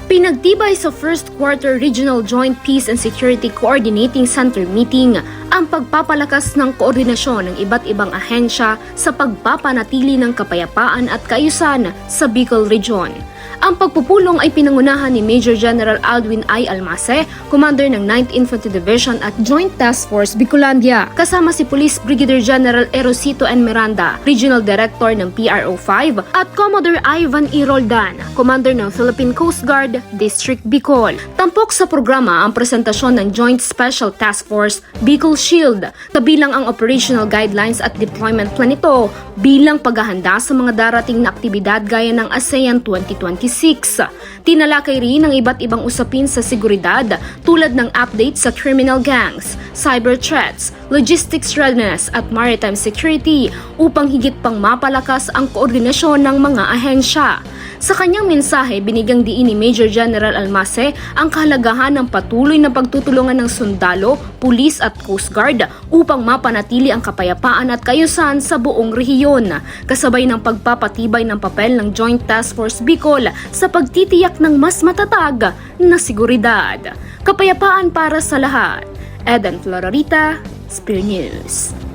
Pinagtibay sa First Quarter Regional Joint Peace and Security Coordinating Center meeting ang pagpapalakas ng koordinasyon ng iba't ibang ahensya sa pagpapanatili ng kapayapaan at kaayusan sa Bicol Region. Ang pagpupulong ay pinangunahan ni Major General Aldwin I. Almase, Commander ng 9th Infantry Division at Joint Task Force Bicolandia, kasama si Police Brigadier General Erosito N. Miranda, Regional Director ng PRO-5 at Commodore Ivan E. Roldan, Commander ng Philippine Coast Guard, District Bicol. Tampok sa programa ang presentasyon ng Joint Special Task Force Bicol Shield, kabilang ang operational guidelines at deployment plan nito bilang paghahanda sa mga darating na aktibidad gaya ng ASEAN 2026. Tinalakay rin ang iba't ibang usapin sa seguridad tulad ng update sa criminal gangs, cyber threats, logistics readiness at maritime security upang higit pang mapalakas ang koordinasyon ng mga ahensya. Sa kanyang mensahe, binigyang diin ni Major General Almase ang kahalagahan ng patuloy na pagtutulungan ng sundalo, pulis at Coast Guard upang mapanatili ang kapayapaan at kaayusan sa buong rehiyon, kasabay ng pagpapatibay ng papel ng Joint Task Force Bicol sa pagtitiyak ng mas matatag na seguridad. Kapayapaan para sa lahat. Eden Florarita, Spear News.